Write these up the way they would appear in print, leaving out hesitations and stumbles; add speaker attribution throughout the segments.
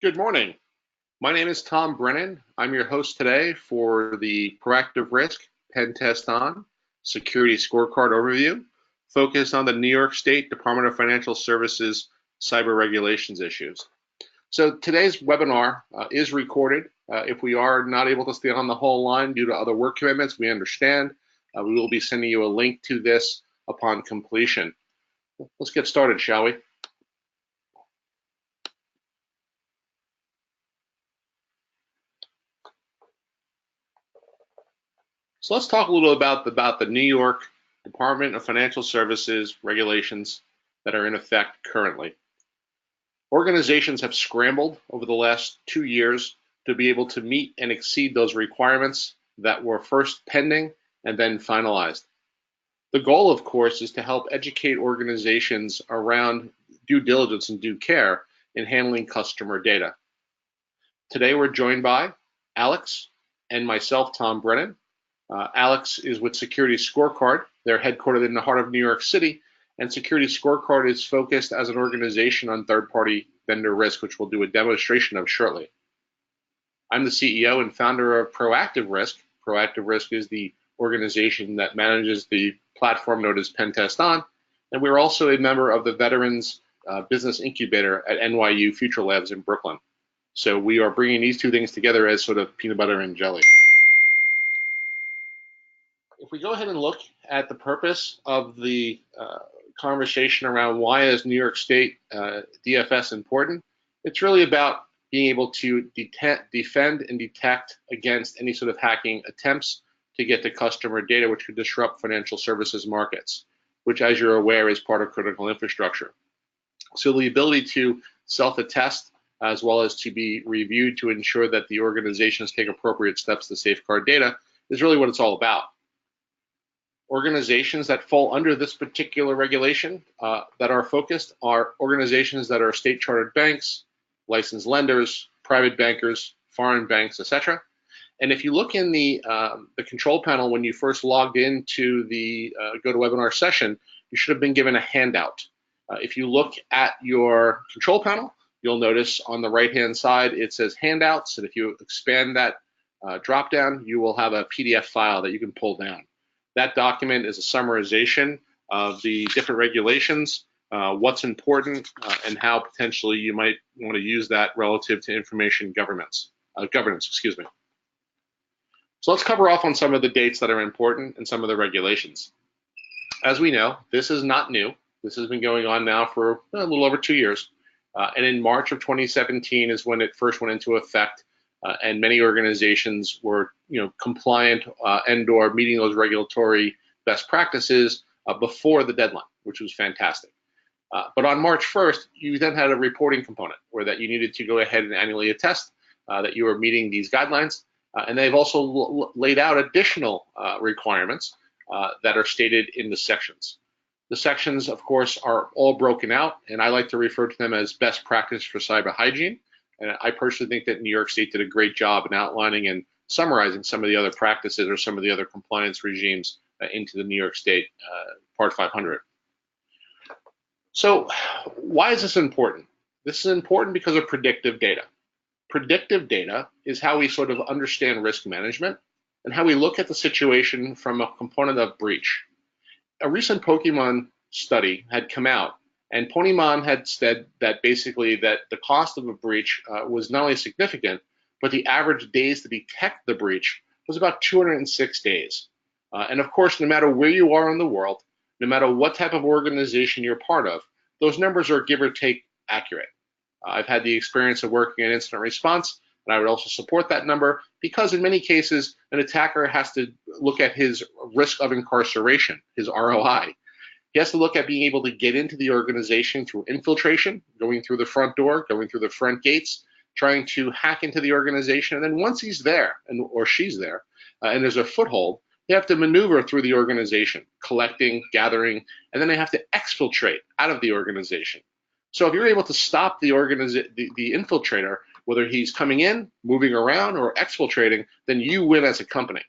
Speaker 1: Good morning. My name is Tom Brennan. I'm your host today for the Proactive Risk Pen Test on Security Scorecard Overview, focused on the New York State Department of Financial Services cyber regulations issues. So today's webinar is recorded. If we are not able to stay on the whole line due to other work commitments, we understand. We will be sending you a link to this upon completion. Let's get started, shall we? So let's talk a little about the New York Department of Financial Services regulations that are in effect currently. Organizations have scrambled over the last 2 years to be able to meet and exceed those requirements that were first pending and then finalized. The goal, of course, is to help educate organizations around due diligence and due care in handling customer data. Today we're joined by Alex and myself, Tom Brennan. Alex is with Security Scorecard. They're headquartered in the heart of New York City, and Security Scorecard is focused as an organization on third-party vendor risk, which we'll do a demonstration of shortly. I'm the CEO and founder of Proactive Risk. Proactive Risk is the organization that manages the platform known as PENTESTON, and we're also a member of the Veterans Business Incubator at NYU Future Labs in Brooklyn. So we are bringing these two things together as sort of peanut butter and jelly. If we go ahead and look at the purpose of the conversation around why is New York State DFS important, it's really about being able to defend and detect against any sort of hacking attempts to get to customer data, which could disrupt financial services markets, which, as you're aware, is part of critical infrastructure. So the ability to self-attest as well as to be reviewed to ensure that the organizations take appropriate steps to safeguard data is really what it's all about. Organizations that fall under this particular regulation that are focused are organizations that are state chartered banks, licensed lenders, private bankers, foreign banks, etc. And if you look in the control panel when you first logged into the GoToWebinar session, you should have been given a handout. If you look at your control panel, you'll notice on the right-hand side it says handouts, and if you expand that drop-down, you will have a PDF file that you can pull down. That document is a summarization of the different regulations, what's important, and how potentially you might want to use that relative to information governance. So let's cover off on some of the dates that are important and some of the regulations. As we know, this is not new. This has been going on now for a little over 2 years. And in March of 2017 is when it first went into effect. And many organizations were, compliant and/or meeting those regulatory best practices before the deadline, which was fantastic. But on March 1st, you then had a reporting component where that you needed to go ahead and annually attest that you were meeting these guidelines. And they've also laid out additional requirements that are stated in the sections. The sections, of course, are all broken out, and I like to refer to them as best practice for cyber hygiene. And I personally think that New York State did a great job in outlining and summarizing some of the other practices or some of the other compliance regimes into the New York State Part 500. So why is this important? This is important because of predictive data. Predictive data is how we sort of understand risk management and how we look at the situation from a component of breach. A recent Pokemon study had come out, and Pokemon had said that basically that the cost of a breach was not only significant, but the average days to detect the breach was about 206 days. And of course, no matter where you are in the world, no matter what type of organization you're part of, those numbers are give or take accurate. I've had the experience of working in incident response, and I would also support that number because in many cases, an attacker has to look at his risk of incarceration, his ROI. He has to look at being able to get into the organization through infiltration, going through the front door, going through the front gates, trying to hack into the organization. And then once he's there, or she's there, and there's a foothold, they have to maneuver through the organization, collecting, gathering, and then they have to exfiltrate out of the organization. So if you're able to stop the infiltrator, whether he's coming in, moving around, or exfiltrating, then you win as a company.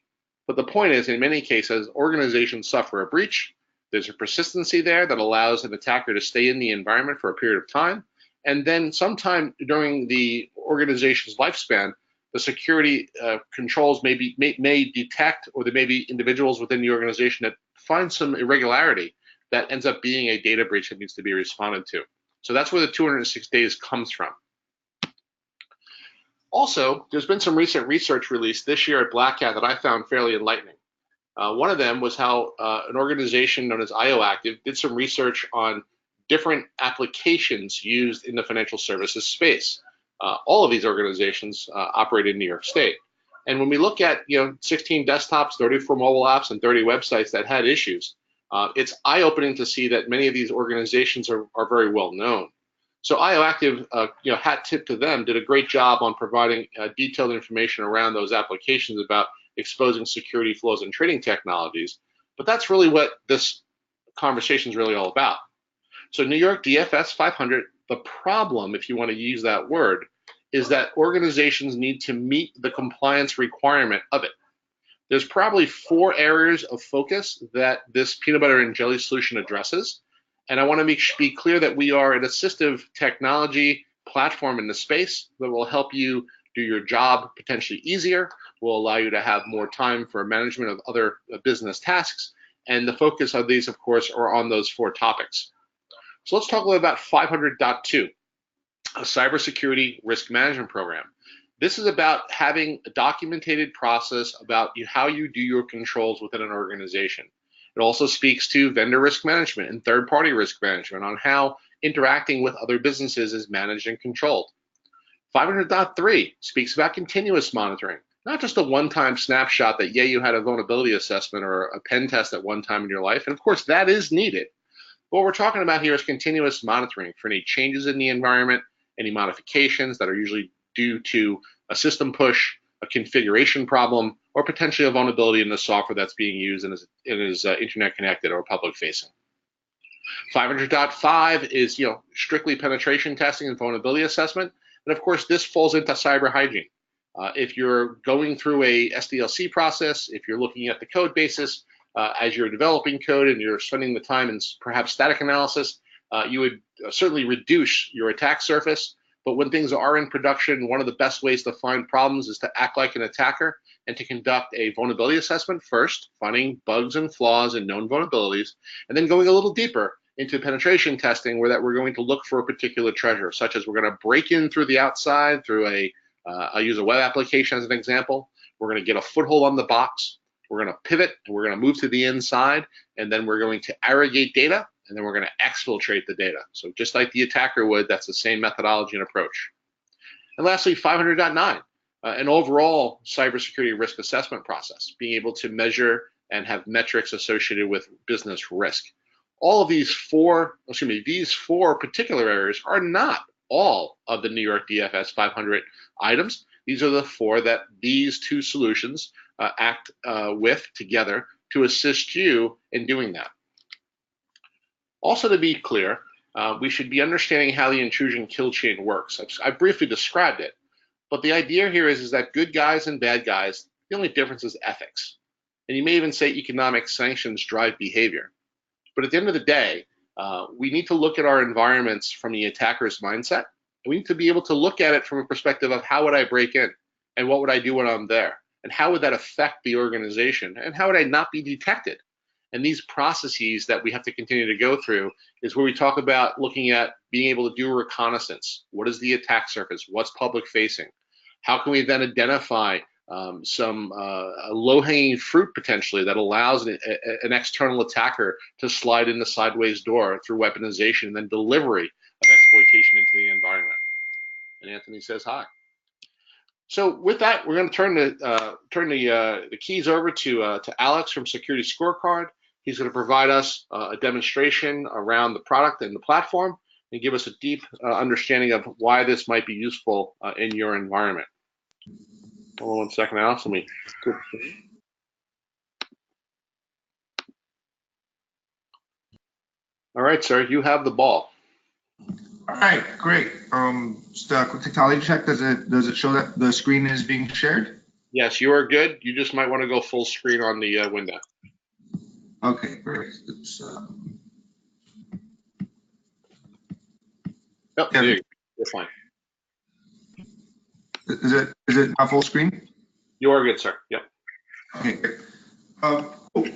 Speaker 1: But the point is, in many cases, organizations suffer a breach. There's a persistency there that allows an attacker to stay in the environment for a period of time. And then sometime during the organization's lifespan, the security controls may detect, or there may be individuals within the organization that find some irregularity that ends up being a data breach that needs to be responded to. So that's where the 206 days comes from. Also, there's been some recent research released this year at Black Hat that I found fairly enlightening. One of them was how an organization known as IOActive did some research on different applications used in the financial services space. All of these organizations operate in New York State. And when we look at 16 desktops, 34 mobile apps, and 30 websites that had issues, it's eye-opening to see that many of these organizations are very well known. So IOActive, hat tip to them, did a great job on providing detailed information around those applications about exposing security flaws in trading technologies. But that's really what this conversation is really all about. So New York DFS 500, the problem, if you want to use that word, is that organizations need to meet the compliance requirement of it. There's probably 4 areas of focus that this peanut butter and jelly solution addresses. And I want to be clear that we are an assistive technology platform in the space that will help you do your job potentially easier, will allow you to have more time for management of other business tasks. And the focus of these, of course, are on those 4 topics. So let's talk a little about 500.2, a cybersecurity risk management program. This is about having a documented process about how you do your controls within an organization. It also speaks to vendor risk management and third-party risk management on how interacting with other businesses is managed and controlled. 500.3 speaks about continuous monitoring, not just a one-time snapshot that, yeah, you had a vulnerability assessment or a pen test at one time in your life, and of course that is needed. What we're talking about here is continuous monitoring for any changes in the environment, any modifications that are usually due to a system push, a configuration problem, or potentially a vulnerability in the software that's being used and is internet connected or public facing. 500.5 is strictly penetration testing and vulnerability assessment. And of course, this falls into cyber hygiene. If you're going through a SDLC process, if you're looking at the code basis, as you're developing code and you're spending the time in perhaps static analysis, you would certainly reduce your attack surface. But when things are in production, one of the best ways to find problems is to act like an attacker and to conduct a vulnerability assessment first, finding bugs and flaws and known vulnerabilities, and then going a little deeper into penetration testing where that we're going to look for a particular treasure, such as we're going to break in through the outside through I'll use a web application as an example. We're going to get a foothold on the box. We're going to pivot and we're going to move to the inside, and then we're going to aggregate data, and then we're going to exfiltrate the data. So just like the attacker would, that's the same methodology and approach. And lastly, 500.9, an overall cybersecurity risk assessment process, being able to measure and have metrics associated with business risk. All of these four particular areas are not all of the New York DFS 500 items. These are the 4 that these 2 solutions act with together to assist you in doing that. Also, to be clear, we should be understanding how the intrusion kill chain works. I briefly described it, but the idea here is that good guys and bad guys, the only difference is ethics. And you may even say economic sanctions drive behavior. But at the end of the day, we need to look at our environments from the attacker's mindset. And we need to be able to look at it from a perspective of how would I break in and what would I do when I'm there? And how would that affect the organization? And how would I not be detected? And these processes that we have to continue to go through is where we talk about looking at being able to do reconnaissance. What is the attack surface? What's public facing? How can we then identify some low-hanging fruit potentially that allows an external attacker to slide in the sideways door through weaponization and then delivery of exploitation into the environment. And Anthony says hi. So with that, we're going to turn the keys over to Alex from Security Scorecard. He's going to provide us a demonstration around the product and the platform and give us a deep understanding of why this might be useful in your environment. Hold on 1 second, Alex. Let me. All right, sir, you have the ball.
Speaker 2: All right, great. Just a quick technology check. Does it show that the screen is being shared?
Speaker 1: Yes, you are good. You just might want to go full screen on the window.
Speaker 2: Okay, great. It's,
Speaker 1: Yep, there you go. You're fine.
Speaker 2: Is it not full screen?
Speaker 1: You are good, sir. Yep.
Speaker 2: Okay, great.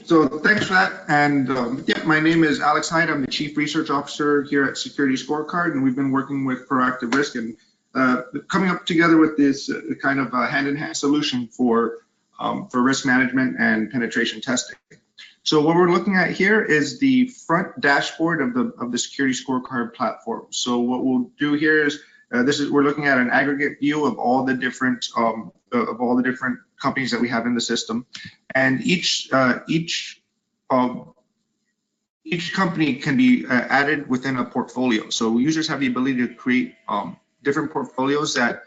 Speaker 2: So thanks for that. And yeah, my name is Alex Hyde. I'm the Chief Research Officer here at Security Scorecard, and we've been working with proactive risk and coming up together with this kind of hand-in-hand solution for risk management and penetration testing. So what we're looking at here is the front dashboard of the Security Scorecard platform. So what we'll do here is we're looking at an aggregate view of all the different companies that we have in the system, and each company can be added within a portfolio. So users have the ability to create different portfolios that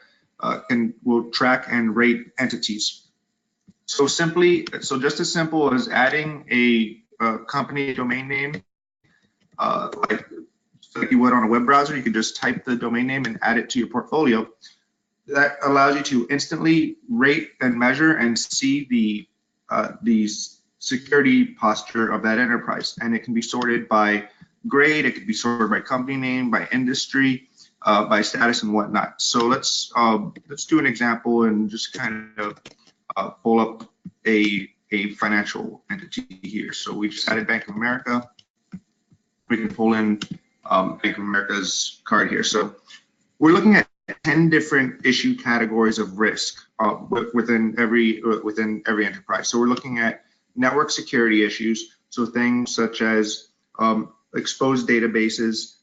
Speaker 2: will track and rate entities. So just as simple as adding a company domain name, like you would on a web browser, you could just type the domain name and add it to your portfolio. That allows you to instantly rate and measure and see the security posture of that enterprise. And it can be sorted by grade, it can be sorted by company name, by industry, by status and whatnot. So let's do an example and just kind of pull up a financial entity here. So we just added Bank of America. We can pull in Bank of America's card here. So we're looking at 10 different issue categories of risk within every enterprise. So we're looking at network security issues, so things such as exposed databases,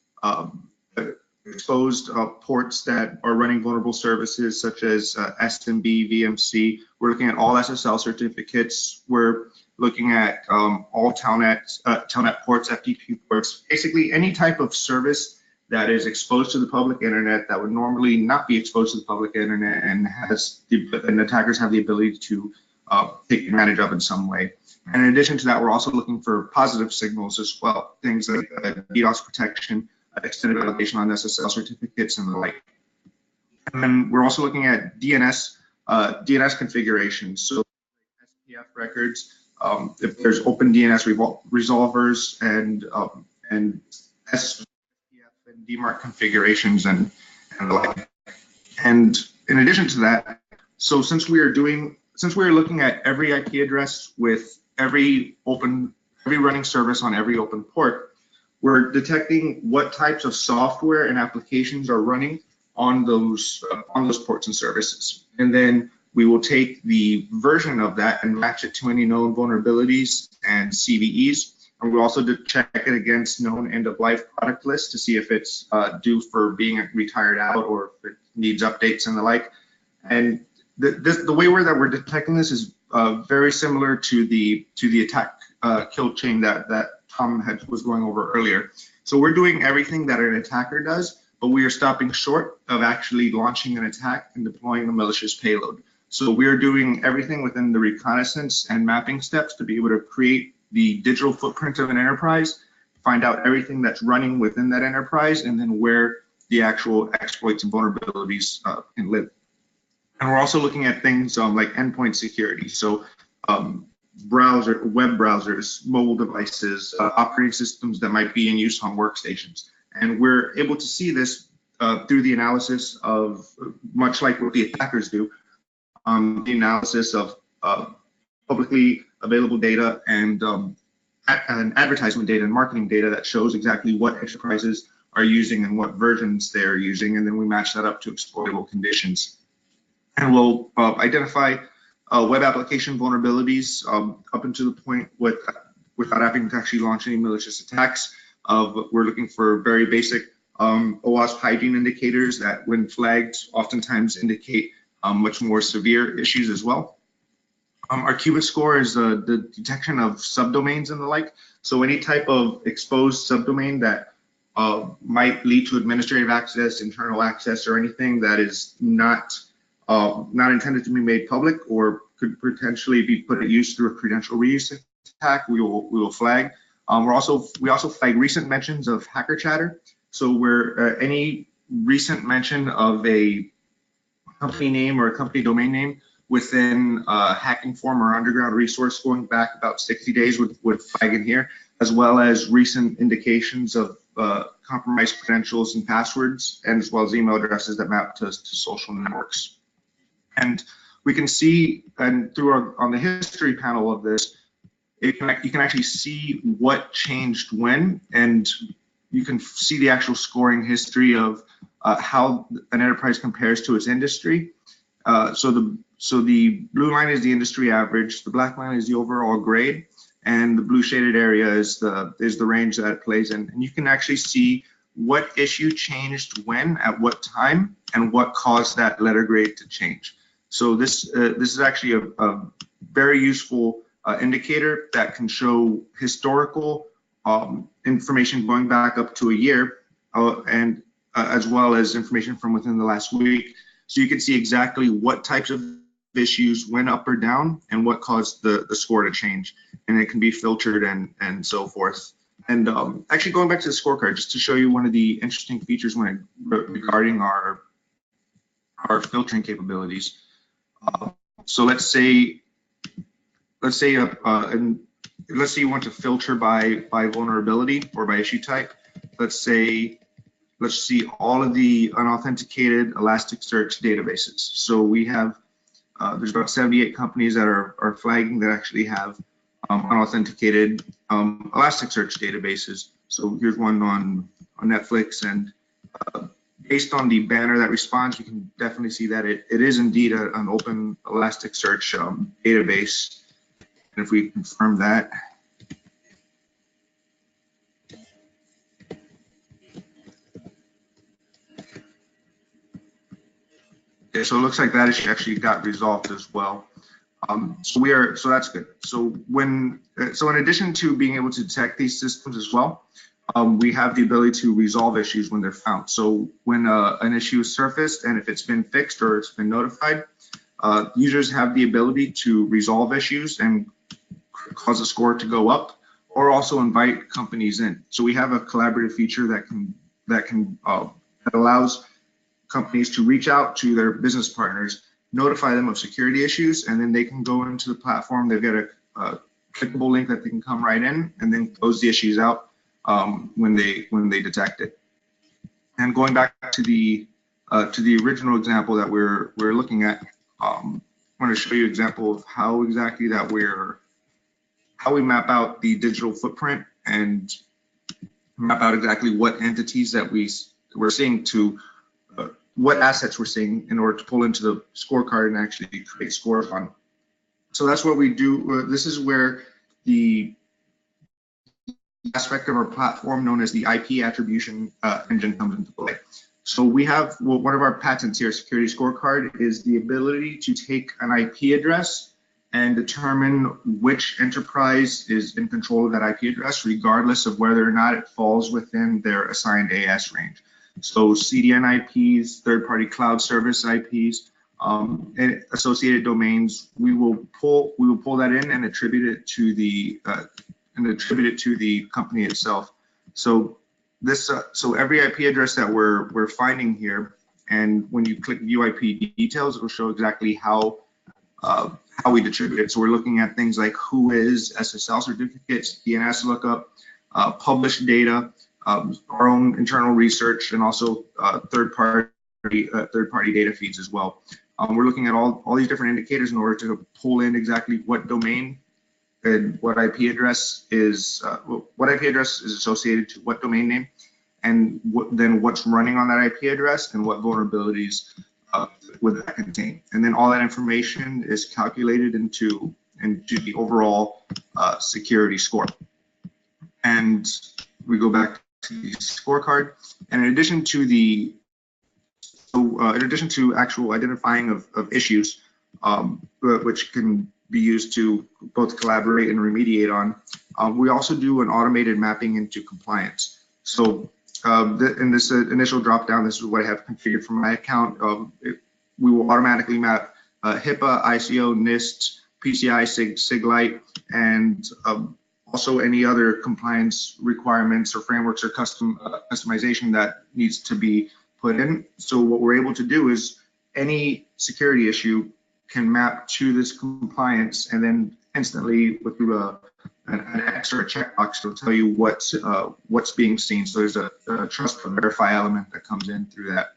Speaker 2: exposed ports that are running vulnerable services such as SMB, VMC. We're looking at all SSL certificates. We're looking at all telnet ports, FTP ports, basically any type of service that is exposed to the public internet that would normally not be exposed to the public internet and attackers have the ability to take advantage of in some way. And in addition to that, we're also looking for positive signals as well, things like DDoS protection, extended validation on SSL certificates and the like. And then we're also looking at DNS configurations. So SPF records, if there's open DNS resolvers and SPF and DMARC configurations and the like. And in addition to that, so since we are looking at every IP address with every running service on every open port, we're detecting what types of software and applications are running on those ports and services. And then we will take the version of that and match it to any known vulnerabilities and CVEs. And we'll also check it against known end-of-life product lists to see if it's due for being retired out or if it needs updates and the like. And the way that we're detecting this is very similar to the attack kill chain that Tom was going over earlier. So we're doing everything that an attacker does, but we are stopping short of actually launching an attack and deploying a malicious payload. So we are doing everything within the reconnaissance and mapping steps to be able to create the digital footprint of an enterprise, find out everything that's running within that enterprise, and then where the actual exploits and vulnerabilities can live. And we're also looking at things like endpoint security. So web browsers, mobile devices, operating systems that might be in use on workstations. And we're able to see this through the analysis of, much like what the attackers do, the analysis of publicly available data and advertisement data and marketing data that shows exactly what enterprises are using and what versions they're using. And then we match that up to exploitable conditions. And we'll identify web application vulnerabilities up until the point without having to actually launch any malicious attacks. We're looking for very basic OWASP hygiene indicators that, when flagged, oftentimes indicate much more severe issues as well. Our Qubit score is the detection of subdomains and the like. So any type of exposed subdomain that might lead to administrative access, internal access, or anything that is not intended to be made public or could potentially be put at use through a credential reuse attack, we will flag. We also flag recent mentions of hacker chatter. So where any recent mention of a company name or a company domain name within a hacking forum or underground resource going back about 60 days would flag in here, as well as recent indications of compromised credentials and passwords, and as well as email addresses that map to social networks. And we can see, and on the history panel of this, you can actually see what changed when, and you can see the actual scoring history of how an enterprise compares to its industry. So the blue line is the industry average, the black line is the overall grade, and the blue shaded area is the range that it plays in. And you can actually see what issue changed when, at what time, and what caused that letter grade to change. So this is actually a very useful indicator that can show historical information going back up to a year, and as well as information from within the last week. So you can see exactly what types of issues went up or down and what caused the score to change. And it can be filtered and so forth. And actually going back to the scorecard, just to show you one of the interesting features regarding our filtering capabilities. So let's say you want to filter by vulnerability or by issue type. Let's see all of the unauthenticated Elasticsearch databases. So we have there's about 78 companies that are flagging that actually have unauthenticated Elasticsearch databases. So here's one on Netflix, and based on the banner that responds, you can definitely see that it is indeed an open Elasticsearch database. And if we confirm that, okay, so it looks like that issue actually got resolved as well. So that's good. So in addition to being able to detect these systems as well, we have the ability to resolve issues when they're found. So when an issue is surfaced, and if it's been fixed or it's been notified, users have the ability to resolve issues and cause a score to go up, or also invite companies in. So we have a collaborative feature that allows companies to reach out to their business partners, notify them of security issues, and then they can go into the platform. They've got a clickable link that they can come right in and then close the issues out when they detect it. And going back to the original example that we're looking at, I want to show you an example of how exactly that how we map out the digital footprint and map out exactly what entities that we're seeing to what assets we're seeing in order to pull into the scorecard and actually create scores on. So that's what we do. This is where the aspect of our platform known as the IP attribution engine comes into play. So we have one of our patents here, Security Scorecard, is the ability to take an IP address and determine which enterprise is in control of that IP address, regardless of whether or not it falls within their assigned AS range. So CDN IPs, third-party cloud service IPs, and associated domains, we will pull that in and attribute it to the company itself. So every IP address that we're finding here, and when you click View IP details, it will show exactly how we distribute it. So we're looking at things like who is SSL certificates, DNS lookup, published data, our own internal research, and also third-party data feeds as well. We're looking at all these different indicators in order to pull in exactly what domain and what IP address is associated to what domain name, and then what's running on that IP address and what vulnerabilities would that contain. And then all that information is calculated into the overall security score. And we go back to the scorecard, and in addition to actual identifying of issues, which can be used to both collaborate and remediate on, we also do an automated mapping into compliance. So in this initial dropdown, this is what I have configured for my account. We will automatically map HIPAA, ICO, NIST, PCI, SIG-Lite, and also any other compliance requirements or frameworks or customization that needs to be put in. So what we're able to do is any security issue can map to this compliance, and then instantly through an X or a checkbox to tell you what's being seen. So there's a trust but verify element that comes in through that.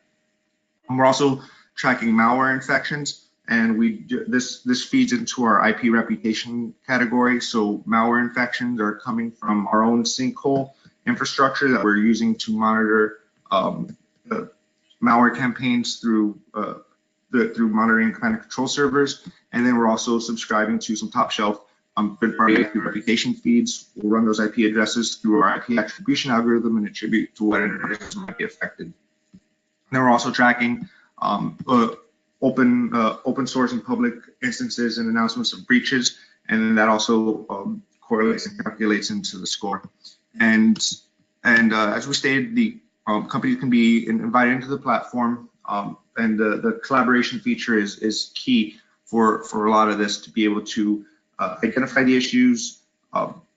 Speaker 2: And we're also tracking malware infections, and this feeds into our IP reputation category. So malware infections are coming from our own sinkhole infrastructure that we're using to monitor malware campaigns through monitoring command and control servers. And then we're also subscribing to some top shelf third-party IP reputation feeds. We'll run those IP addresses through our IP attribution algorithm and attribute to what addresses might be affected. And then we're also tracking open source and public instances and announcements of breaches, and then that also correlates and calculates into the score. And as we stated, the companies can be invited into the platform, and the collaboration feature is key for a lot of this, to be able to identify the issues,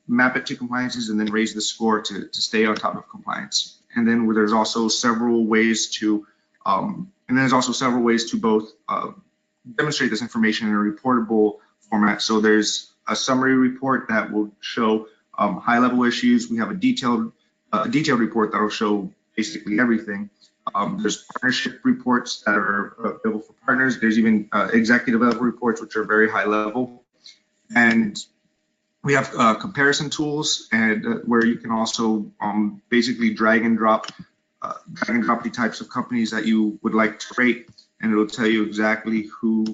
Speaker 2: map it to compliances, and then raise the score to stay on top of compliance. And then there's also several ways to both demonstrate this information in a reportable format. So there's a summary report that will show high-level issues. We have a detailed report that will show basically everything. There's partnership reports that are available for partners. There's even executive level reports, which are very high level. And we have comparison tools, and where you can also basically drag and drop the types of companies that you would like to rate, and it'll tell you exactly who's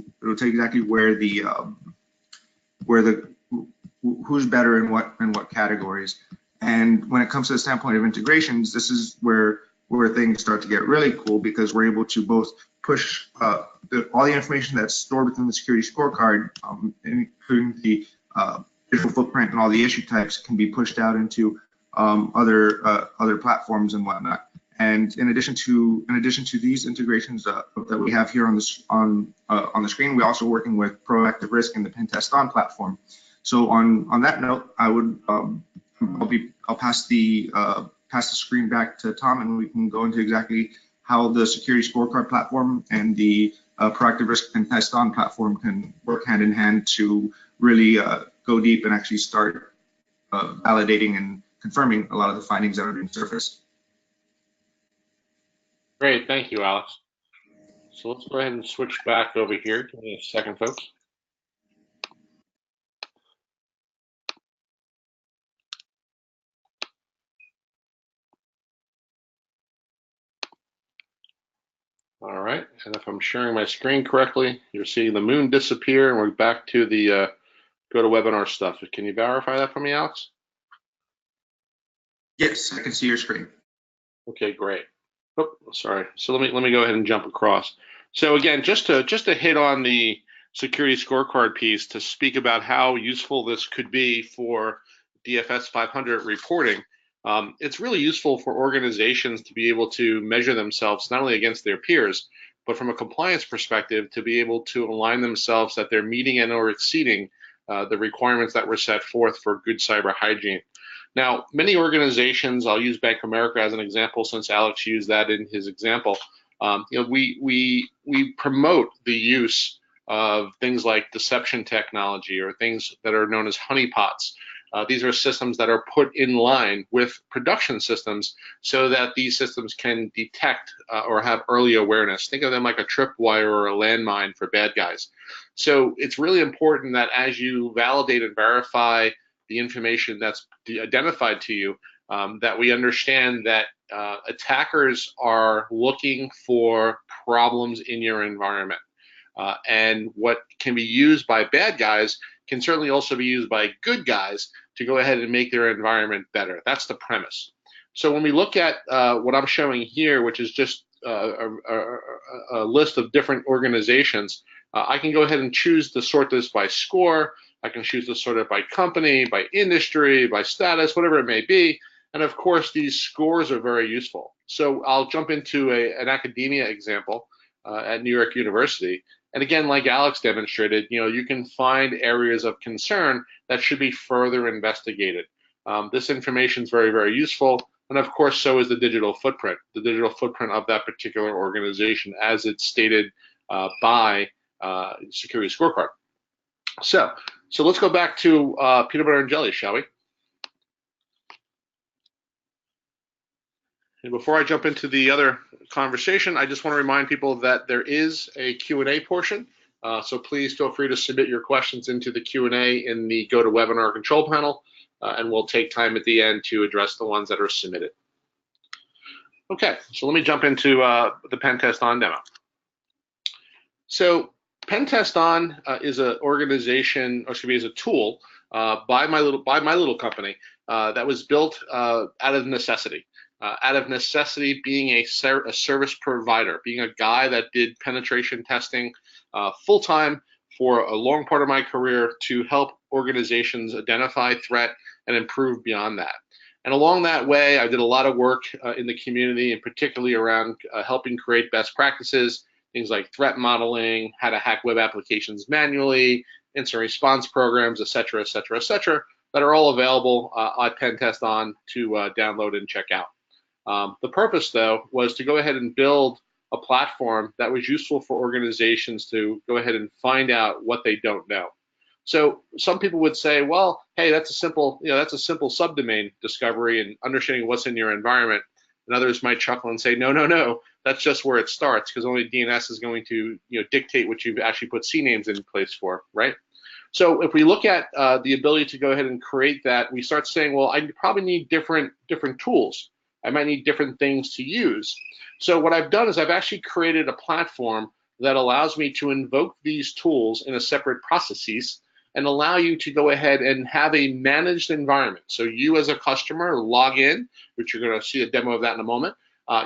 Speaker 2: better in what categories. And when it comes to the standpoint of integrations, this is where things start to get really cool, because we're able to both push all the information that's stored within the security scorecard, including the digital footprint and all the issue types, can be pushed out into other platforms and whatnot. And in addition to these integrations that we have here on the screen, we're also working with Proactive Risk and the PENTESTON platform. So on that note, I'll pass the screen back to Tom, and we can go into exactly how the Security Scorecard platform and the Proactive Risk PENTESTON platform can work hand in hand to really go deep and actually start validating and confirming a lot of the findings that are being surfaced.
Speaker 1: Great, thank you, Alex. So let's go ahead and switch back over here. Give me a second, folks. All right, and if I'm sharing my screen correctly, you're seeing the moon disappear, and we're back to the GoToWebinar stuff. Can you verify that for me, Alex?
Speaker 2: Yes, I can see your screen.
Speaker 1: Okay, great. Oh, sorry. So let me go ahead and jump across. So again, just to hit on the security scorecard piece, to speak about how useful this could be for DFS 500 reporting. It's really useful for organizations to be able to measure themselves not only against their peers, but from a compliance perspective, to be able to align themselves that they're meeting and or exceeding the requirements that were set forth for good cyber hygiene. Now, many organizations, I'll use Bank of America as an example, since Alex used that in his example. We promote the use of things like deception technology, or things that are known as honeypots. These are systems that are put in line with production systems so that these systems can detect or have early awareness. Think of them like a tripwire or a landmine for bad guys. So it's really important that as you validate and verify the information that's identified to you, that we understand that attackers are looking for problems in your environment. And what can be used by bad guys can certainly also be used by good guys to go ahead and make their environment better. That's the premise. So when we look at what I'm showing here, which is just a list of different organizations, I can go ahead and choose to sort this by score. I can choose to sort it by company, by industry, by status, whatever it may be. And of course, these scores are very useful. So I'll jump into an academia example at New York University. And again, like Alex demonstrated, you can find areas of concern that should be further investigated. This information is very, very useful. And of course, so is the digital footprint of that particular organization, as it's stated by Security Scorecard. So So let's go back to peanut butter and jelly, shall we? And before I jump into the other conversation, I just want to remind people that there is a Q&A portion. So please feel free to submit your questions into the Q&A in the GoToWebinar control panel, and we'll take time at the end to address the ones that are submitted. Okay, so let me jump into the PENTESTON demo. So PENTESTON is an organization, or should be, is a tool by my little company that was built out of necessity. Out of necessity, being a service provider, being a guy that did penetration testing full-time for a long part of my career to help organizations identify threat and improve beyond that. And along that way, I did a lot of work in the community, and particularly around helping create best practices, things like threat modeling, how to hack web applications manually, incident response programs, et cetera, et cetera, et cetera, that are all available at PENTESTON to download and check out. The purpose, though, was to go ahead and build a platform that was useful for organizations to go ahead and find out what they don't know. So some people would say, well, hey, that's a simple subdomain discovery and understanding what's in your environment. And others might chuckle and say, no, that's just where it starts, because only DNS is going to dictate what you've actually put CNAMEs in place for, right? So if we look at the ability to go ahead and create that, we start saying, well, I probably need different tools. I might need different things to use. So what I've done is I've actually created a platform that allows me to invoke these tools in a separate processes and allow you to go ahead and have a managed environment. So you as a customer log in, which you're going to see a demo of that in a moment.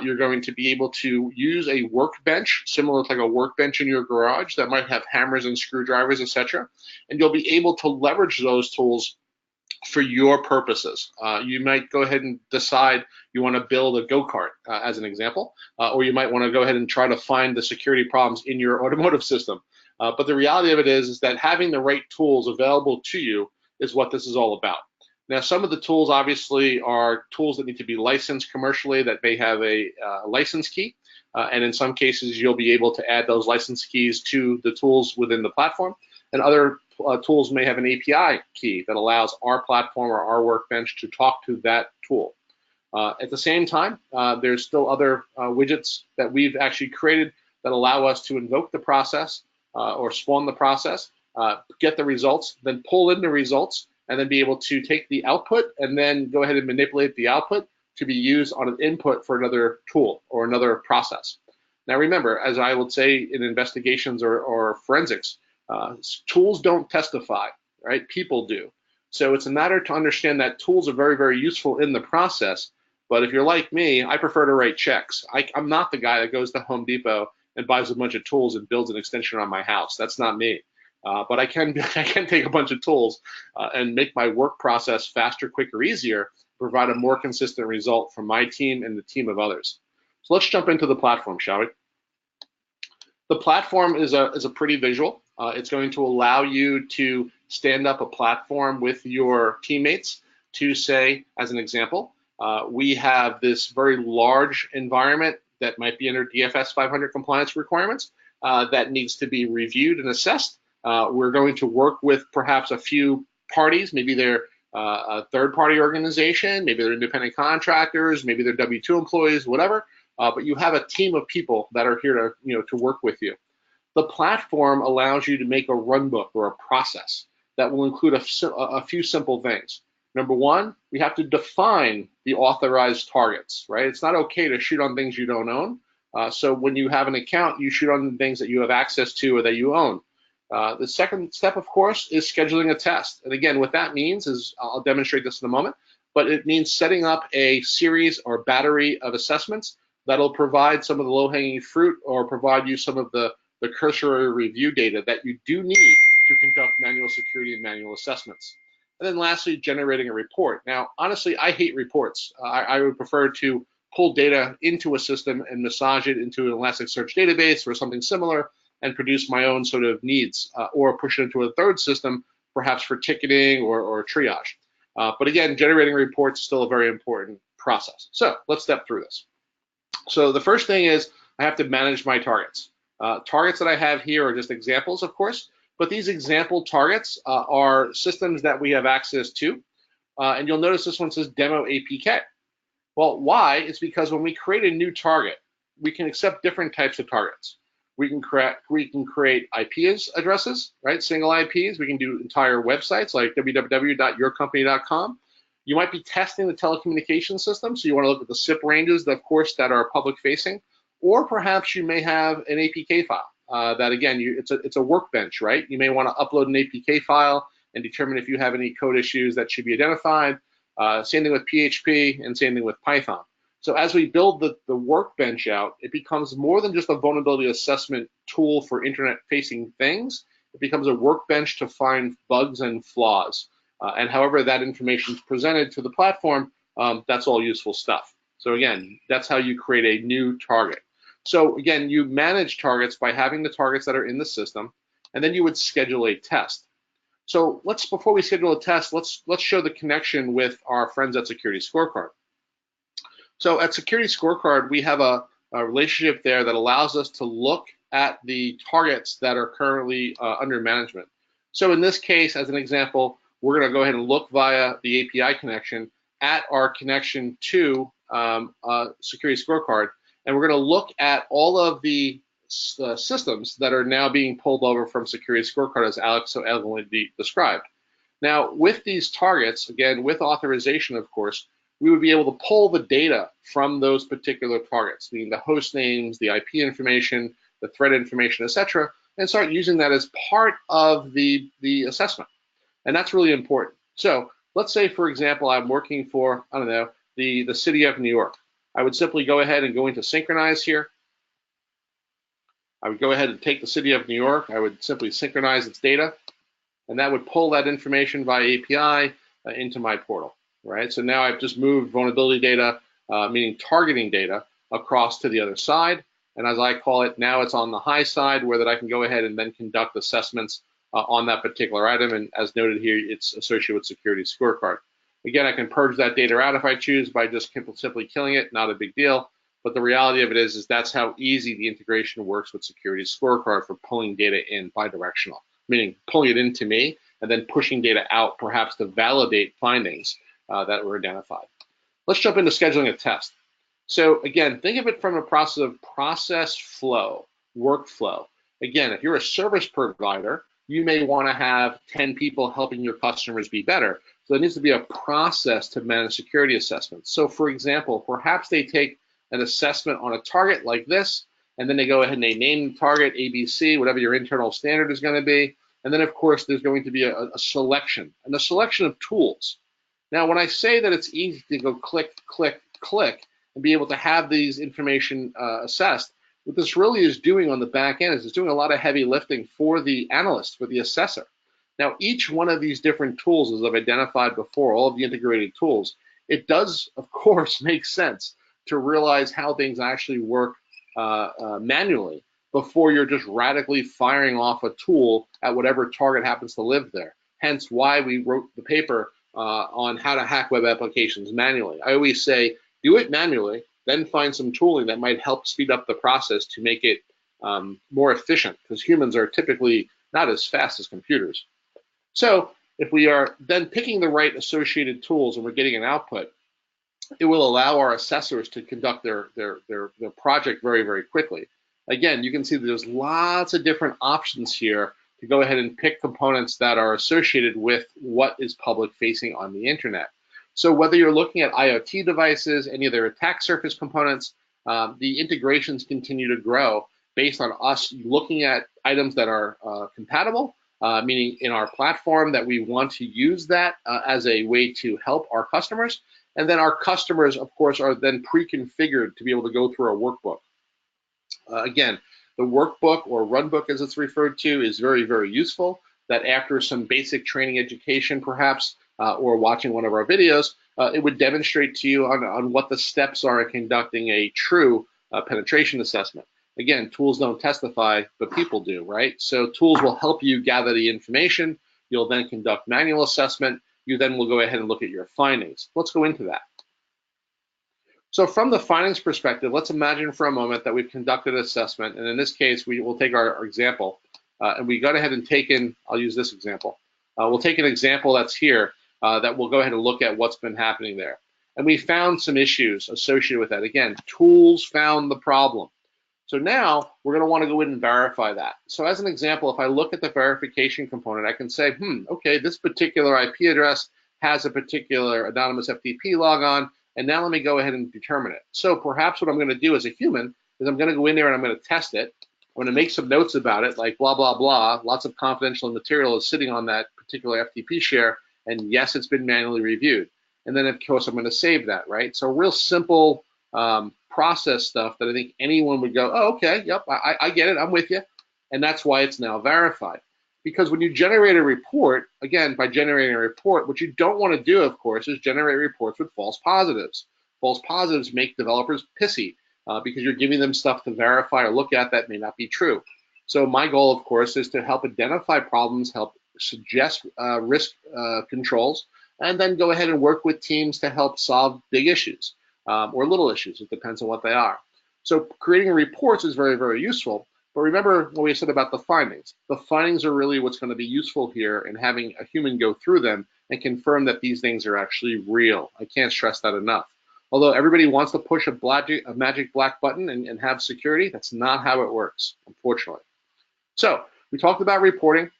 Speaker 1: You're going to be able to use a workbench, similar to like a workbench in your garage that might have hammers and screwdrivers, etc. And you'll be able to leverage those tools for your purposes. You might go ahead and decide you want to build a go-kart, as an example, or you might want to go ahead and try to find the security problems in your automotive system. But the reality of it is that having the right tools available to you is what this is all about. Now, some of the tools obviously are tools that need to be licensed commercially, that may have a license key, and in some cases you'll be able to add those license keys to the tools within the platform, and other tools may have an API key that allows our platform or our workbench to talk to that tool. At the same time, there's still other widgets that we've actually created that allow us to invoke the process or spawn the process, get the results, then pull in the results, and then be able to take the output and then go ahead and manipulate the output to be used on an input for another tool or another process. Now remember, as I would say in investigations or forensics, tools don't testify, right? People do. So it's a matter to understand that tools are very, very useful in the process. But if you're like me, I prefer to write checks. I'm not the guy that goes to Home Depot and buys a bunch of tools and builds an extension on my house. That's not me. But I can take a bunch of tools and make my work process faster, quicker, easier, provide a more consistent result for my team and the team of others. So let's jump into the platform, shall we? The platform is a pretty visual. It's going to allow you to stand up a platform with your teammates to say, as an example, we have this very large environment that might be under DFS 500 compliance requirements that needs to be reviewed and assessed. We're going to work with perhaps a few parties, maybe they're a third-party organization, maybe they're independent contractors, maybe they're W-2 employees, whatever. But you have a team of people that are here to work with you. The platform allows you to make a runbook or a process that will include a few simple things. Number one, we have to define the authorized targets, right? It's not okay to shoot on things you don't own. So when you have an account, you shoot on the things that you have access to or that you own. The second step, of course, is scheduling a test. And again, what that means is, I'll demonstrate this in a moment, but it means setting up a series or battery of assessments that'll provide some of the low-hanging fruit or provide you some of the cursory review data that you do need to conduct manual security and manual assessments. And then lastly, generating a report. Now, honestly, I hate reports. I would prefer to pull data into a system and massage it into an Elasticsearch database or something similar and produce my own sort of needs, or push it into a third system, perhaps for ticketing or triage. But again, generating reports is still a very important process. So let's step through this. So the first thing is I have to manage my targets. Targets that I have here are just examples, of course, But these example targets are systems that we have access to. And you'll notice this one says demo APK. Well, why? It's because when we create a new target, we can accept different types of targets. We can create IP addresses, right? Single IPs. We can do entire websites like www.yourcompany.com. You might be testing the telecommunications system, so you want to look at the SIP ranges, of course, that are public facing, or perhaps you may have an APK file that, again, it's a workbench, right? You may want to upload an APK file and determine if you have any code issues that should be identified. Same thing with PHP and same thing with Python. So as we build the workbench out, it becomes more than just a vulnerability assessment tool for internet-facing things. It becomes a workbench to find bugs and flaws. And however that information is presented to the platform, that's all useful stuff. So again, that's how you create a new target. So again, you manage targets by having the targets that are in the system, and then you would schedule a test. So before we schedule a test, let's show the connection with our friends at Security Scorecard. So at Security Scorecard, we have a relationship there that allows us to look at the targets that are currently under management. So in this case, as an example, we're going to go ahead and look via the API connection at our connection to Security Scorecard, and we're going to look at all of the systems that are now being pulled over from Security Scorecard, as Alex so elegantly described. Now, with these targets, again, with authorization, of course, we would be able to pull the data from those particular targets, meaning the host names, the IP information, the threat information, etc., and start using that as part of the assessment. And that's really important. So let's say, for example, I'm working for, I don't know, the city of New York. I would simply go ahead and go into synchronize here. I would go ahead and take the city of New York. I would simply synchronize its data, and that would pull that information via API into my portal, right? So now I've just moved vulnerability data, meaning targeting data, across to the other side. And as I call it, now it's on the high side where that I can go ahead and then conduct assessments on that particular item. And as noted here, it's associated with Security Scorecard. Again, I can purge that data out if I choose by just simply killing it, not a big deal. But the reality of it is that's how easy the integration works with Security Scorecard for pulling data in bidirectional, meaning pulling it into me and then pushing data out, perhaps to validate findings that were identified. Let's jump into scheduling a test. So again, think of it from a process flow, workflow. Again, if you're a service provider, you may want to have 10 people helping your customers be better. So there needs to be a process to manage security assessments. So for example, perhaps they take an assessment on a target like this, and then they go ahead and they name the target ABC, whatever your internal standard is going to be. And then of course, there's going to be a selection, and a selection of tools. Now, when I say that it's easy to go click, click, click, and be able to have these information assessed, what this really is doing on the back end is it's doing a lot of heavy lifting for the analyst, for the assessor. Now, each one of these different tools, as I've identified before, all of the integrated tools, it does, of course, make sense to realize how things actually work manually before you're just radically firing off a tool at whatever target happens to live there. Hence why we wrote the paper on how to hack web applications manually. I always say, do it manually, then find some tooling that might help speed up the process to make it more efficient, because humans are typically not as fast as computers. So if we are then picking the right associated tools and we're getting an output, it will allow our assessors to conduct their project very, very quickly. Again, you can see that there's lots of different options here to go ahead and pick components that are associated with what is public facing on the internet. So whether you're looking at IoT devices, any of their attack surface components, the integrations continue to grow based on us looking at items that are compatible, meaning in our platform that we want to use that as a way to help our customers. And then our customers, of course, are then pre-configured to be able to go through our workbook. Again, the workbook or runbook, as it's referred to, is very, very useful. That after some basic training education, perhaps, or watching one of our videos, it would demonstrate to you on what the steps are in conducting a true penetration assessment. Again, tools don't testify, but people do, right? So tools will help you gather the information. You'll then conduct manual assessment. You then will go ahead and look at your findings. Let's go into that. So from the findings perspective, let's imagine for a moment that we've conducted an assessment, and in this case, we will take our example. and we got ahead and taken, I'll use this example. We'll take an example that's here that we'll go ahead and look at what's been happening there. And we found some issues associated with that. Again, tools found the problem. So now we're going to want to go in and verify that. So as an example, if I look at the verification component, I can say, okay, this particular IP address has a particular anonymous FTP logon, and now let me go ahead and determine it. So perhaps what I'm going to do as a human is I'm going to go in there and I'm going to test it. I'm going to make some notes about it, like blah, blah, blah. Lots of confidential material is sitting on that particular FTP share, and yes, it's been manually reviewed. And then, of course, I'm going to save that, right? So real simple process stuff that I think anyone would go, oh, okay, yep, I get it, I'm with you. And that's why it's now verified. Because when you generate a report, again, by generating a report, what you don't want to do, of course, is generate reports with false positives. False positives make developers pissy because you're giving them stuff to verify or look at that may not be true. So my goal, of course, is to help identify problems, help suggest risk controls, and then go ahead and work with teams to help solve big issues or little issues. It depends on what they are. So creating reports is very, very useful. But remember what we said about the findings. The findings are really what's going to be useful here in having a human go through them and confirm that these things are actually real. I can't stress that enough. Although everybody wants to push a magic black button and have security, that's not how it works, unfortunately. So we talked about reporting.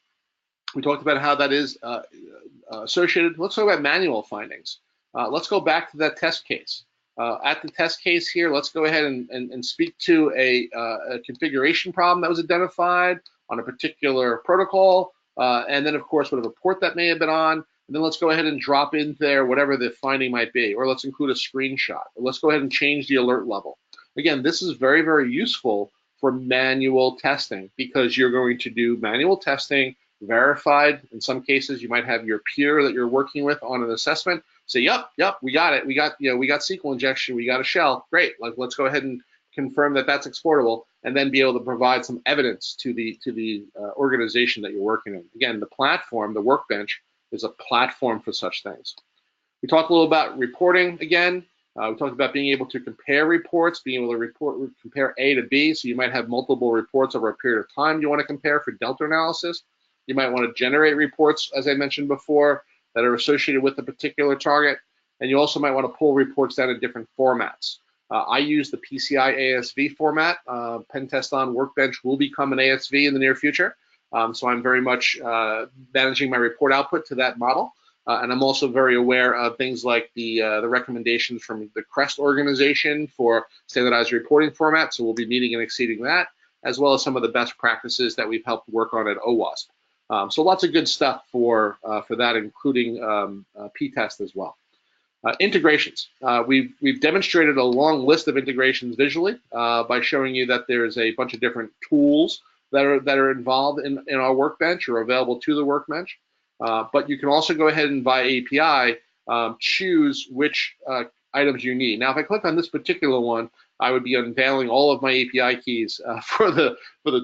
Speaker 1: We talked about how that is associated. Let's talk about manual findings. Let's go back to that test case. At the test case here, let's go ahead and speak to a configuration problem that was identified on a particular protocol, and then, of course, whatever port that may have been on, and then let's go ahead and drop in there whatever the finding might be, or let's include a screenshot, or let's go ahead and change the alert level. Again, this is very, very useful for manual testing because you're going to do manual testing, verified. In some cases, you might have your peer that you're working with on an assessment say, yep, we got it. We got SQL injection. We got a shell. Great. Like, let's go ahead and confirm that that's exportable, and then be able to provide some evidence to the organization that you're working in. Again, the platform, the workbench, is a platform for such things. We talked a little about reporting again. We talked about being able to compare reports, being able to compare A to B. So you might have multiple reports over a period of time you want to compare for delta analysis. You might want to generate reports, as I mentioned before, that are associated with a particular target. And you also might want to pull reports down in different formats. I use the PCI ASV format. PENTESTON Workbench will become an ASV in the near future. So I'm very much managing my report output to that model. And I'm also very aware of things like the recommendations from the CREST organization for standardized reporting format. So we'll be meeting and exceeding that, as well as some of the best practices that we've helped work on at OWASP. So lots of good stuff for that, including P-test as well. Integrations. We've demonstrated a long list of integrations visually by showing you that there's a bunch of different tools that are involved in our workbench or available to the workbench. But you can also go ahead and via API choose which items you need. Now, if I click on this particular one, I would be unveiling all of my API keys for the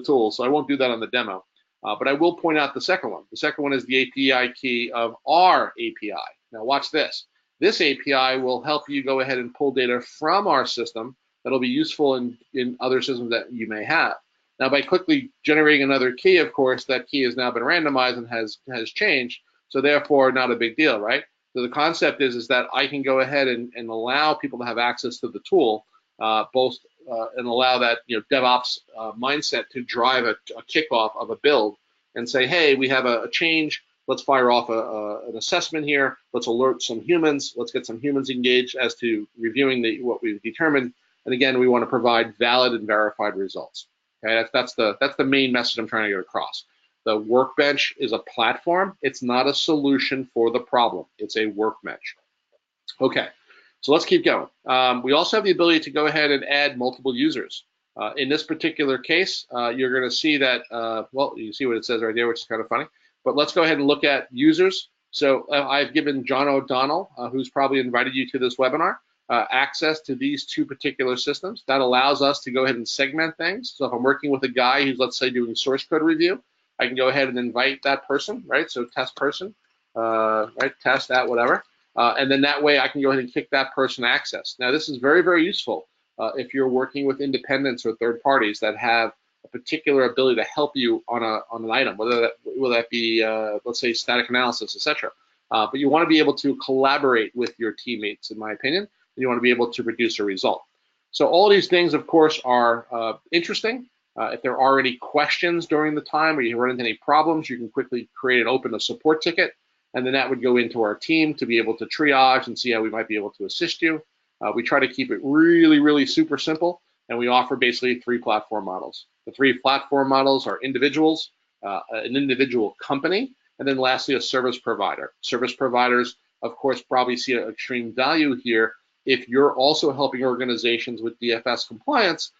Speaker 1: tool. So I won't do that on the demo. But I will point out the second one. The second one is the API key of our API. Now watch this. This API will help you go ahead and pull data from our system that'll be useful in other systems that you may have. Now by quickly generating another key, of course, that key has now been randomized and has changed, so therefore not a big deal, right? So the concept is that I can go ahead and allow people to have access to the tool, and allow that DevOps mindset to drive a kickoff of a build and say, hey, we have a change. Let's fire off an assessment here. Let's alert some humans. Let's get some humans engaged as to reviewing what we've determined. And again, we want to provide valid and verified results. Okay, that's the main message I'm trying to get across. The workbench is a platform. It's not a solution for the problem. It's a workbench. Okay. So let's keep going. We also have the ability to go ahead and add multiple users. In this particular case, you're going to see that, well, you see what it says right there, which is kind of funny. But let's go ahead and look at users. So I've given John O'Donnell, who's probably invited you to this webinar, access to these two particular systems. That allows us to go ahead and segment things. So if I'm working with a guy who's, let's say, doing source code review, I can go ahead and invite that person, right? So test person, right? Test that, whatever. And then that way I can go ahead and kick that person access. Now this is very, very useful if you're working with independents or third parties that have a particular ability to help you on an item, whether that be let's say static analysis, etc. But you want to be able to collaborate with your teammates, in my opinion, and you want to be able to produce a result. So all these things, of course, are interesting. If there are any questions during the time or you run into any problems, you can quickly create and open a support ticket, and then that would go into our team to be able to triage and see how we might be able to assist you. We try to keep it really, really super simple, and we offer basically 3 platform models. The 3 platform models are individuals, an individual company, and then lastly, a service provider. Service providers, of course, probably see an extreme value here. If you're also helping organizations with DFS compliance,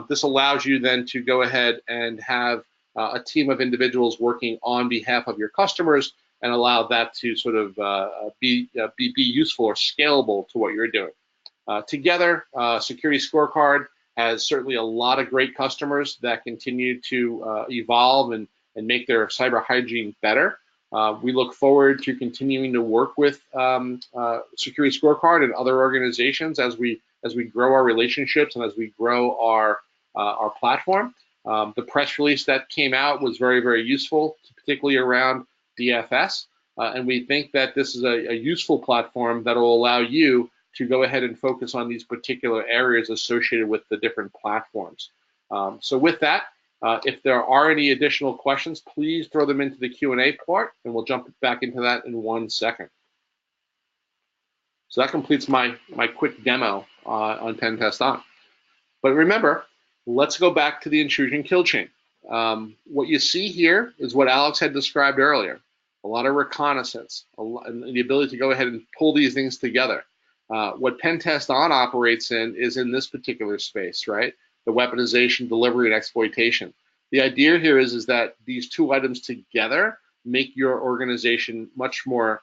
Speaker 1: this allows you then to go ahead and have a team of individuals working on behalf of your customers and allow that to sort of be useful or scalable to what you're doing. Together, Security Scorecard has certainly a lot of great customers that continue to evolve and make their cyber hygiene better. We look forward to continuing to work with Security Scorecard and other organizations as we grow our relationships and as we grow our platform. The press release that came out was very, very useful, particularly around DFS, and we think that this is a useful platform that will allow you to go ahead and focus on these particular areas associated with the different platforms. So with that, if there are any additional questions, please throw them into the Q&A part, and we'll jump back into that in 1 second. So that completes my quick demo on PENTESTON. But remember, let's go back to the intrusion kill chain. What you see here is what Alex had described earlier. A lot of reconnaissance, and the ability to go ahead and pull these things together. What PENTESTON operates in is in this particular space, right? The weaponization, delivery, and exploitation. The idea here is that these 2 items together make your organization much more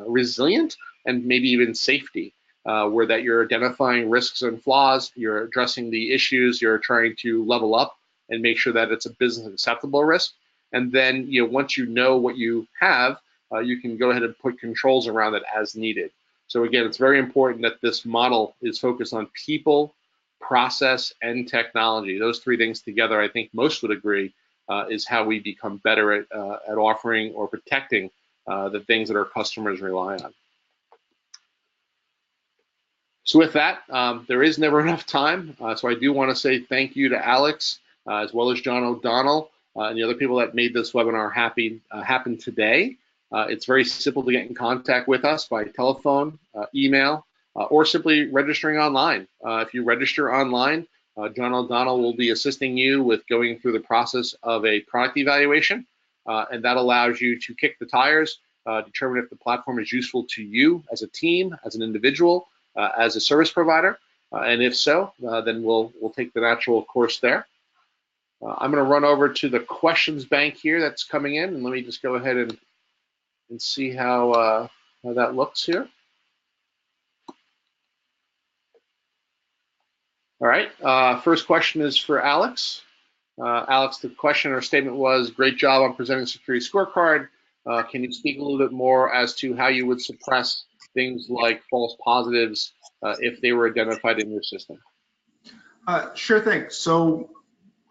Speaker 1: resilient and maybe even safety, where that you're identifying risks and flaws, you're addressing the issues, you're trying to level up and make sure that it's a business acceptable risk. And then once you know what you have, you can go ahead and put controls around it as needed. So again, it's very important that this model is focused on people, process, and technology. Those 3 things together, I think most would agree, is how we become better at offering or protecting the things that our customers rely on. So with that, there is never enough time. So I do want to say thank you to Alex, as well as John O'Donnell, and the other people that made this webinar happen today. It's very simple to get in contact with us by telephone, email, or simply registering online. If you register online, John O'Donnell will be assisting you with going through the process of a product evaluation, and that allows you to kick the tires, determine if the platform is useful to you as a team, as an individual, as a service provider, and if so, then we'll take the natural course there. I'm going to run over to the questions bank here that's coming in, and let me just go ahead and see how that looks here. All right, first question is for Alex. Alex, the question or statement was, great job on presenting Security Scorecard. Can you speak a little bit more as to how you would suppress things like false positives if they were identified in your system?
Speaker 2: Sure thing. So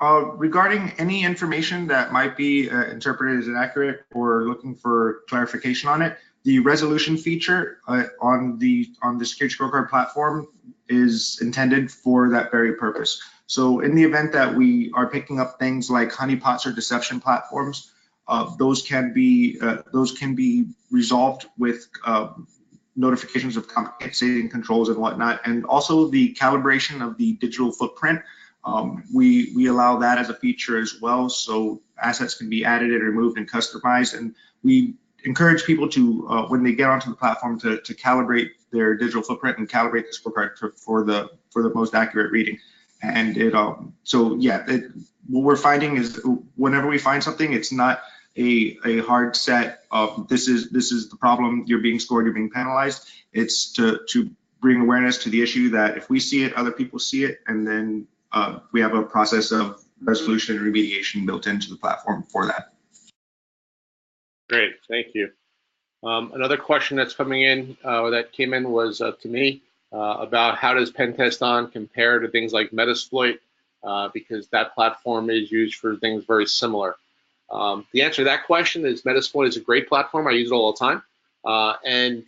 Speaker 2: regarding any information that might be interpreted as inaccurate or looking for clarification on it, the resolution feature on the Security Scorecard platform is intended for that very purpose. So in the event that we are picking up things like honeypots or deception platforms, those can be resolved with notifications of compensating controls and whatnot, and also the calibration of the digital footprint. We allow that as a feature as well, so assets can be added and removed and customized, and we encourage people to, when they get onto the platform, to calibrate their digital footprint and calibrate the scorecard for the most accurate reading. And what we're finding is whenever we find something, it's not a hard set of this is the problem, you're being scored, you're being penalized. It's to bring awareness to the issue that if we see it, other people see it, and then we have a process of resolution and remediation built into the platform for that.
Speaker 1: Great, thank you. Another question that's coming in, that came in was to me about how does PENTESTON compare to things like Metasploit because that platform is used for things very similar. The answer to that question is Metasploit is a great platform. I use it all the time. And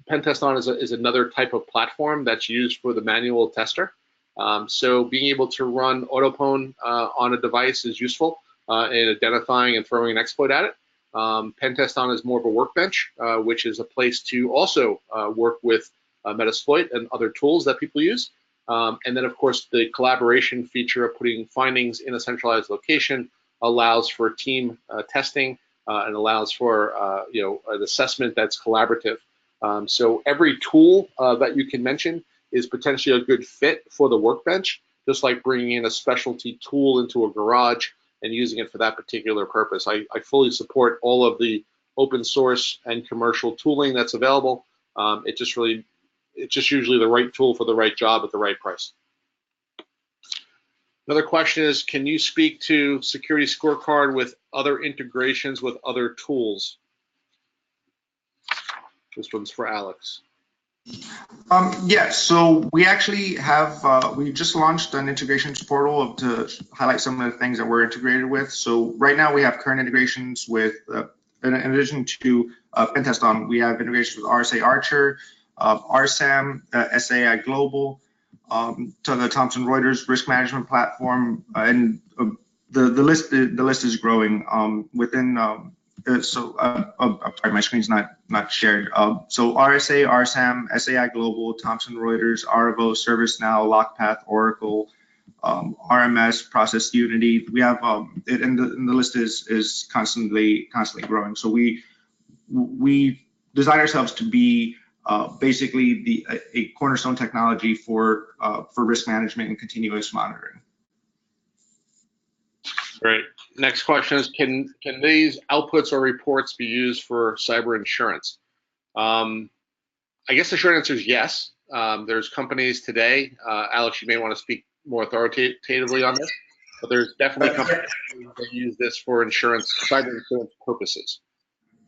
Speaker 1: PENTESTON is another type of platform that's used for the manual tester. So being able to run Autopwn on a device is useful in identifying and throwing an exploit at it. PENTESTON is more of a workbench, which is a place to also work with Metasploit and other tools that people use. And then, of course, the collaboration feature of putting findings in a centralized location allows for team testing and allows for an assessment that's collaborative. So every tool that you can mention is potentially a good fit for the workbench, just like bringing in a specialty tool into a garage and using it for that particular purpose. I fully support all of the open source and commercial tooling that's available. It's just usually the right tool for the right job at the right price. Another question is, can you speak to Security Scorecard with other integrations with other tools? This one's for Alex.
Speaker 2: Yeah, so we actually have, we just launched an integrations portal to highlight some of the things that we're integrated with. So right now we have current integrations with, in addition to PENTESTON, we have integrations with RSA Archer, RSAM, SAI Global, to the Thomson Reuters risk management platform, and the list is growing within. Sorry, my screen's not shared. So RSA, RSAM, SAI Global, Thomson Reuters, Arvo, ServiceNow, LockPath, Oracle, RMS, Process Unity. We have and the list is constantly growing. So we design ourselves to be basically a cornerstone technology for risk management and continuous monitoring.
Speaker 1: Great. Next question is, can these outputs or reports be used for cyber insurance? I guess the short answer is yes. There's companies today, Alex, you may want to speak more authoritatively on this, but there's definitely companies that use this for cyber insurance purposes.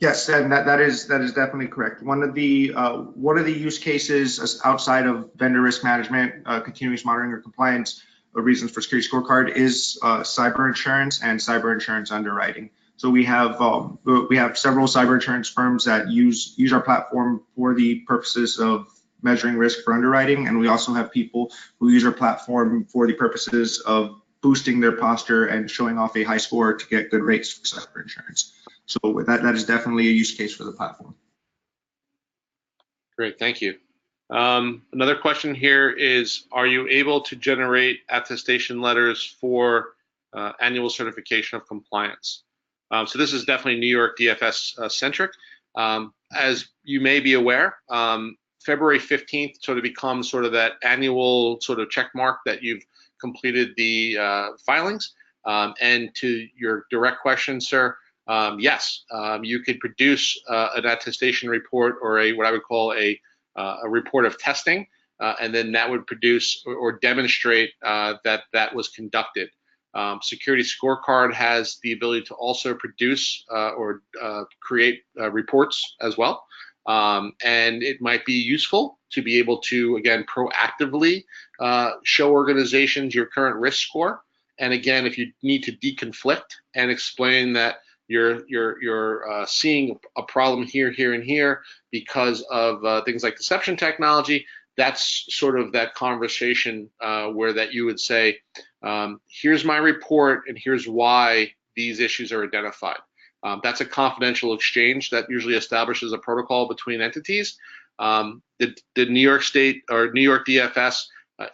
Speaker 2: Yes, and that is definitely correct. One of the use cases outside of vendor risk management, continuous monitoring or compliance reasons for Security Scorecard is cyber insurance and cyber insurance underwriting. So we have several cyber insurance firms that use our platform for the purposes of measuring risk for underwriting, and we also have people who use our platform for the purposes of boosting their posture and showing off a high score to get good rates for cyber insurance. So that is definitely a use case for the platform.
Speaker 1: Great, thank you. Another question here is, are you able to generate attestation letters for annual certification of compliance? So this is definitely New York DFS centric. As you may be aware, February 15th sort of becomes sort of that annual sort of check mark that you've completed the filings. And to your direct question, sir, yes, you could produce an attestation report or what I would call a report of testing, and then that would produce or demonstrate that was conducted. Security Scorecard has the ability to also produce or create reports as well. And it might be useful to be able to, again, proactively show organizations your current risk score. And again, if you need to deconflict and explain that you're seeing a problem here, and here because of things like deception technology, that's sort of that conversation where that you would say, here's my report and here's why these issues are identified. That's a confidential exchange that usually establishes a protocol between entities. The New York State or New York DFS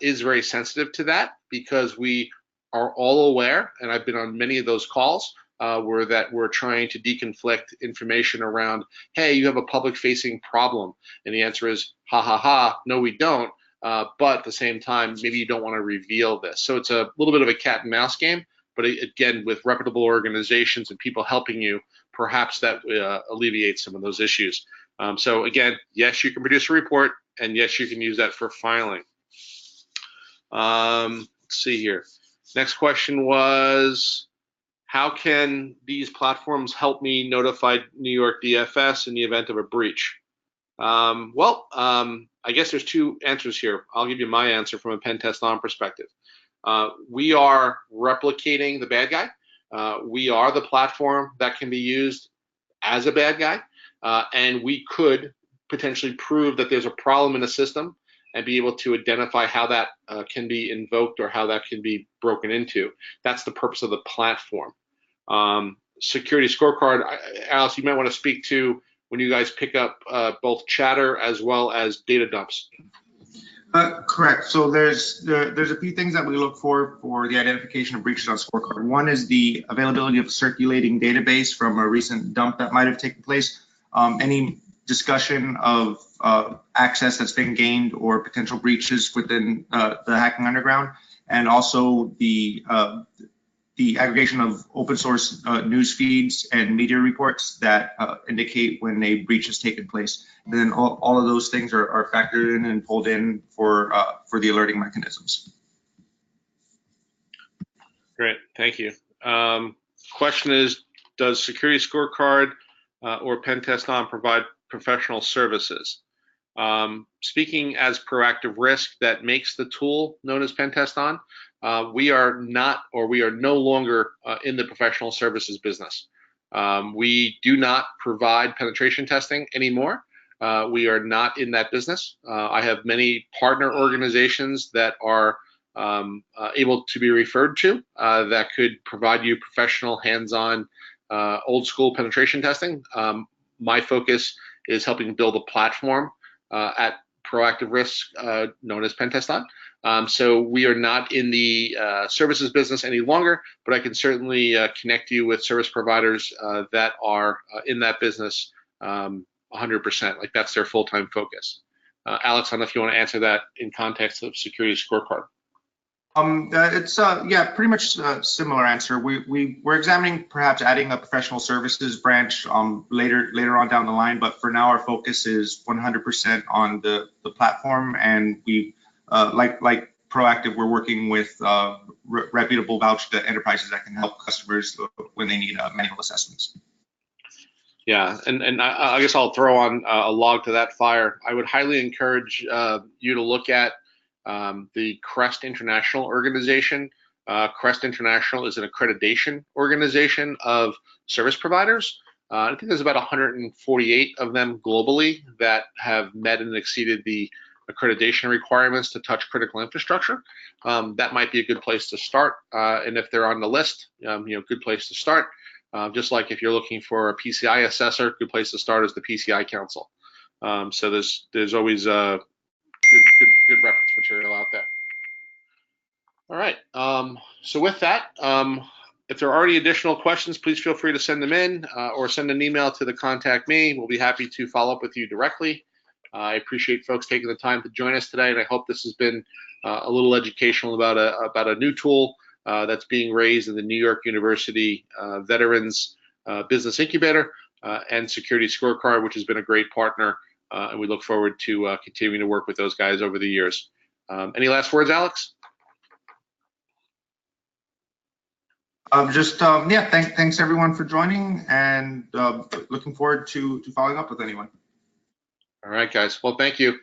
Speaker 1: is very sensitive to that because we are all aware, and I've been on many of those calls, where we're trying to deconflict information around, hey, you have a public-facing problem, and the answer is, ha ha ha, no, we don't. But at the same time, maybe you don't want to reveal this. So it's a little bit of a cat and mouse game. But again, with reputable organizations and people helping you, perhaps that alleviates some of those issues. So again, yes, you can produce a report, and yes, you can use that for filing. Let's see here. Next question was, how can these platforms help me notify New York DFS in the event of a breach? I guess there's two answers here. I'll give you my answer from a pen test on perspective. We are replicating the bad guy. We are the platform that can be used as a bad guy, and we could potentially prove that there's a problem in the system and be able to identify how that can be invoked or how that can be broken into. That's the purpose of the platform. Security Scorecard, Alice, you might want to speak to when you guys pick up both chatter as well as data dumps.
Speaker 2: Correct. So there's a few things that we look for the identification of breaches on Scorecard. One is the availability of a circulating database from a recent dump that might have taken place. Any discussion of access that's been gained or potential breaches within the hacking underground, and also the aggregation of open source news feeds and media reports that indicate when a breach has taken place. And then all of those things are factored in and pulled in for the alerting mechanisms.
Speaker 1: Great, thank you. Question is, does Security Scorecard or PENTESTON provide professional services? Speaking as proactive risk that makes the tool known as PENTESTON, we are not, or we are no longer in the professional services business. We do not provide penetration testing anymore. We are not in that business. I have many partner organizations that are able to be referred to that could provide you professional, hands-on, old school penetration testing. My focus is helping build a platform at proactive risk known as PENTESTON. So we are not in the services business any longer, but I can certainly connect you with service providers that are in that business 100%, like that's their full-time focus. Alex, I don't know if you want to answer that in context of Security Scorecard.
Speaker 2: It's yeah, pretty much a similar answer. We're examining perhaps adding a professional services branch later on down the line, but for now our focus is 100% on the platform, and we like proactive, we're working with reputable vouched enterprises that can help customers when they need manual assessments.
Speaker 1: Yeah, and I guess I'll throw on a log to that fire. I would highly encourage you to look at the CREST International organization. CREST International is an accreditation organization of service providers. I think there's about 148 of them globally that have met and exceeded the accreditation requirements to touch critical infrastructure. That might be a good place to start. And if they're on the list, good place to start. Just like if you're looking for a PCI assessor, good place to start is the PCI Council. So there's always good reference material out there. All right. So with that, if there are any additional questions, please feel free to send them in or send an email to the contact me. We'll be happy to follow up with you directly. I appreciate folks taking the time to join us today, and I hope this has been a little educational about a new tool that's being raised in the New York University Veterans Business Incubator and Security Scorecard, which has been a great partner, and we look forward to continuing to work with those guys over the years. Any last words, Alex?
Speaker 2: Yeah, thanks everyone for joining, and looking forward to following up with anyone.
Speaker 1: All right, guys. Well, thank you.